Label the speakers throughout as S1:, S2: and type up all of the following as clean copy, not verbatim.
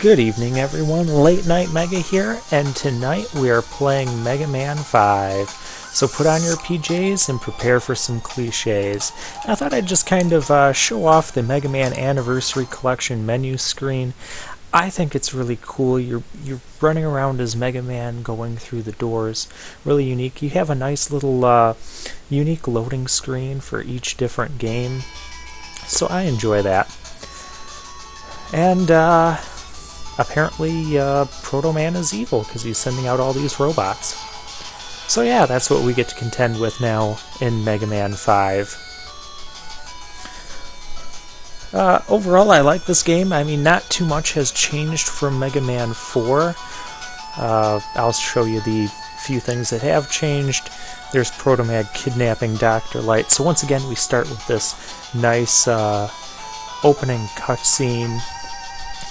S1: Good evening, everyone. Late Night Mega here, and tonight we are playing Mega Man 5. So put on your PJs and prepare for some cliches. I thought I'd just kind of show off the Mega Man Anniversary Collection menu screen. I think it's really cool. You're running around as Mega Man, going through the doors. Really unique. You have a nice little unique loading screen for each different game. So I enjoy that. And apparently Proto Man is evil because he's sending out all these robots. So yeah, that's what we get to contend with now in Mega Man 5. Overall, I like this game. I mean, not too much has changed from Mega Man 4. I'll show you the few things that have changed. There's Proto Man kidnapping Dr. Light. So once again, we start with this nice opening cutscene.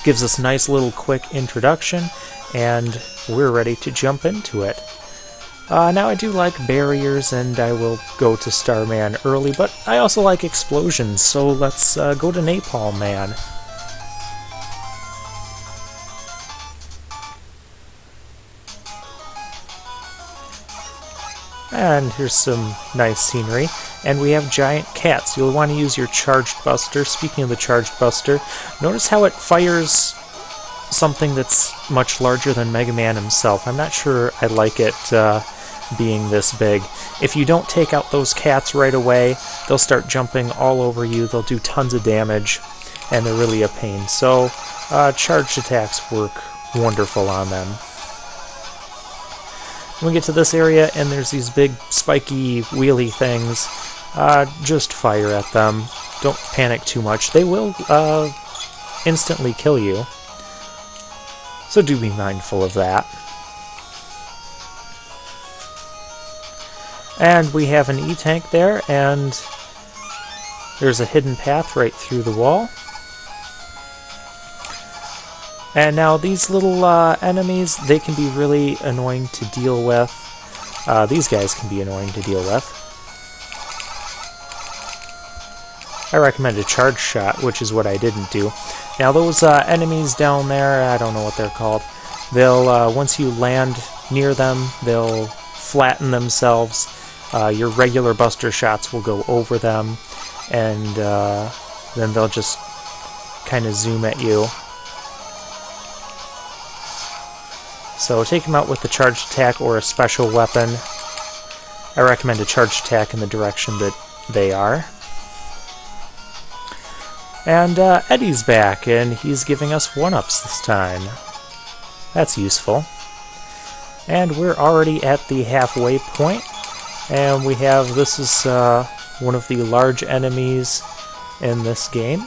S1: Gives us a nice little quick introduction, and we're ready to jump into it. Now I do like barriers, and I will go to Starman early, but I also like explosions, so let's go to Napalm Man. And here's some nice scenery. And we have giant cats. You'll want to use your Charged Buster. Speaking of the Charged Buster, notice how it fires something that's much larger than Mega Man himself. I'm not sure I like it being this big. If you don't take out those cats right away, they'll start jumping all over you. They'll do tons of damage, and they're really a pain. So charged attacks work wonderful on them. When we get to this area and there's these big spiky wheelie things, just fire at them. Don't panic too much. They will instantly kill you. So do be mindful of that. And we have an E-Tank there, and there's a hidden path right through the wall. And now these little enemies, they can be really annoying to deal with. These guys can be annoying to deal with. I recommend a charge shot, which is what I didn't do. Now those enemies down there, I don't know what they're called. They'll, once you land near them, they'll flatten themselves. Your regular buster shots will go over them, and then they'll just kind of zoom at you. So take them out with the charged attack or a special weapon. I recommend a charged attack in the direction that they are. And Eddie's back, and he's giving us 1-ups this time. That's useful. And we're already at the halfway point, and we have, this is one of the large enemies in this game.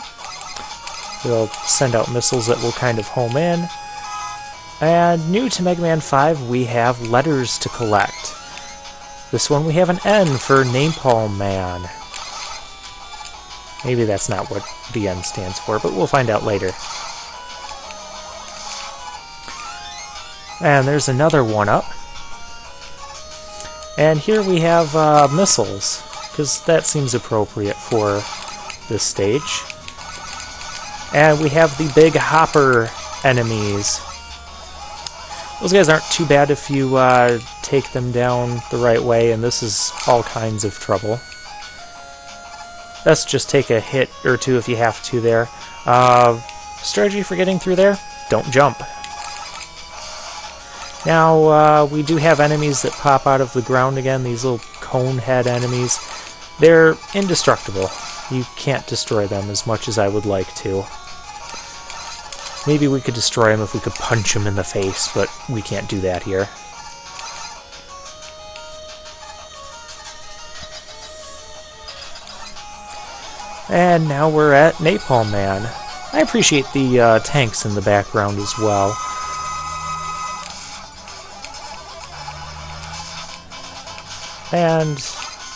S1: They'll send out missiles that will kind of home in. And new to Mega Man 5, we have letters to collect. This one we have an N for Napalm Man. Maybe that's not what the N stands for, but we'll find out later. And there's another 1-up. And here we have missiles, because that seems appropriate for this stage. And we have the big hopper enemies. Those guys aren't too bad if you take them down the right way, and this is all kinds of trouble. Best just take a hit or two if you have to there. Strategy for getting through there? Don't jump. Now, we do have enemies that pop out of the ground again, these little cone head enemies. They're indestructible. You can't destroy them as much as I would like to. Maybe we could destroy him if we could punch him in the face, but we can't do that here. And now we're at Napalm Man. I appreciate the tanks in the background as well. And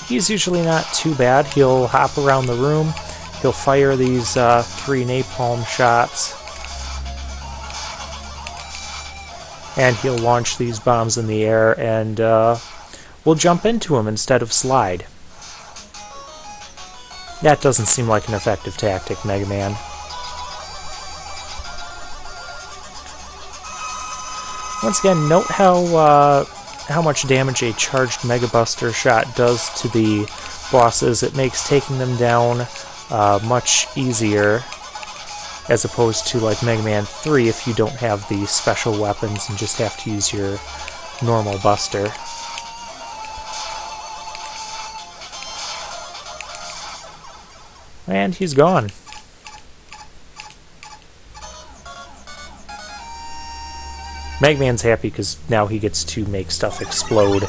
S1: he's usually not too bad. He'll hop around the room. He'll fire these 3 napalm shots. And he'll launch these bombs in the air, and we'll jump into him instead of slide. That doesn't seem like an effective tactic, Mega Man. Once again, note how much damage a charged Mega Buster shot does to the bosses. It makes taking them down much easier, as opposed to like Mega Man 3 if you don't have the special weapons and just have to use your normal Buster. And he's gone. Mega Man's happy because now he gets to make stuff explode.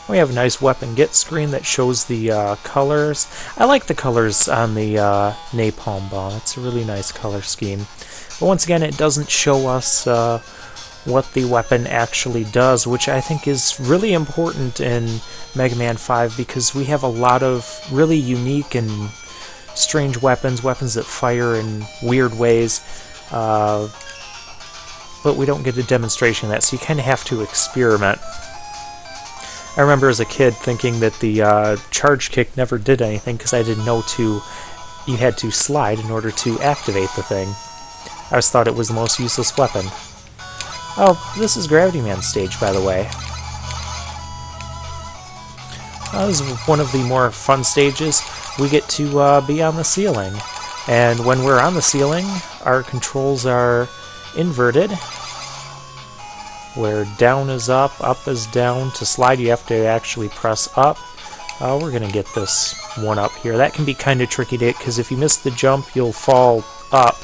S1: We have a nice weapon get screen that shows the colors. I like the colors on the napalm bomb. It's a really nice color scheme. But once again, it doesn't show us what the weapon actually does, which I think is really important in Mega Man 5 because we have a lot of really unique and strange weapons that fire in weird ways, but we don't get a demonstration of that, so you kind of have to experiment. I remember as a kid thinking that the charge kick never did anything because I didn't know you had to slide in order to activate the thing. I always thought it was the most useless weapon. Oh, this is Gravity Man's stage, by the way. This is one of the more fun stages. We get to be on the ceiling. And when we're on the ceiling, our controls are inverted, where down is up is down. To slide, you have to actually press up. We're going to get this one up here. That can be kind of tricky to hit, because if you miss the jump, you'll fall up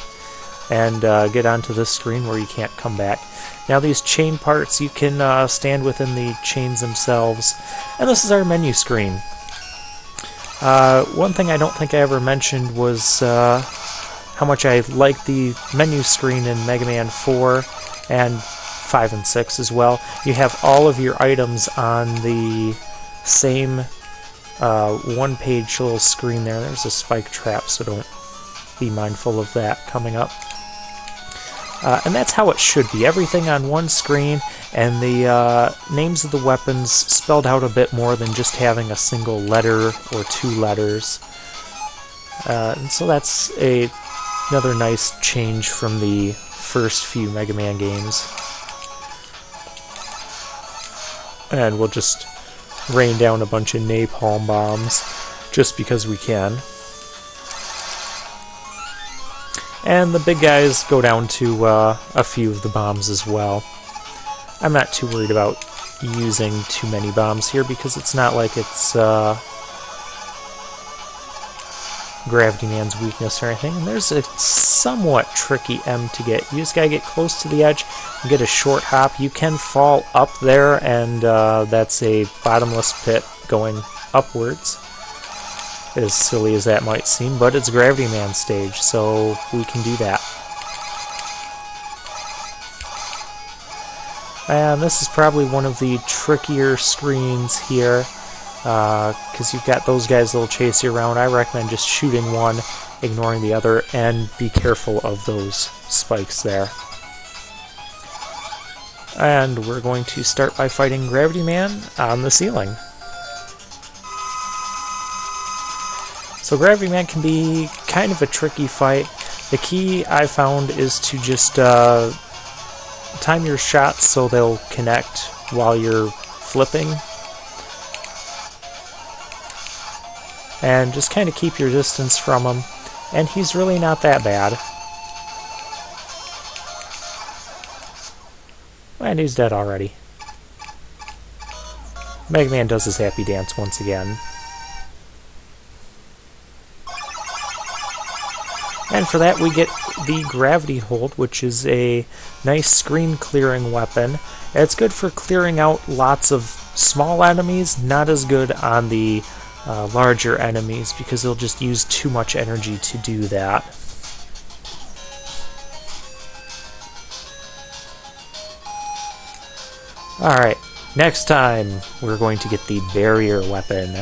S1: and get onto this screen where you can't come back. Now these chain parts, you can stand within the chains themselves. And this is our menu screen. One thing I don't think I ever mentioned was how much I like the menu screen in Mega Man 4 and 5 and 6 as well. You have all of your items on the same one-page little screen there. There's a spike trap, so don't be mindful of that coming up. And that's how it should be. Everything on one screen, and the names of the weapons spelled out a bit more than just having a single letter or two letters. And so that's another nice change from the first few Mega Man games. And we'll just rain down a bunch of napalm bombs just because we can. And the big guys go down to a few of the bombs as well. I'm not too worried about using too many bombs here because it's not like it's Gravity Man's weakness or anything. And there's a somewhat tricky M to get. You just gotta get close to the edge and get a short hop. You can fall up there, and that's a bottomless pit going upwards. As silly as that might seem, but it's Gravity Man's stage, so we can do that. And this is probably one of the trickier screens here, because you've got those guys that'll chase you around. I recommend just shooting one, ignoring the other, and be careful of those spikes there. And we're going to start by fighting Gravity Man on the ceiling. So Gravity Man can be kind of a tricky fight. The key I found is to just time your shots so they'll connect while you're flipping. And just kind of keep your distance from him. And he's really not that bad. And he's dead already. Mega Man does his happy dance once again. And for that we get the Gravity Hold, which is a nice screen clearing weapon. It's good for clearing out lots of small enemies, not as good on the larger enemies because they'll just use too much energy to do that. Alright, next time we're going to get the barrier weapon.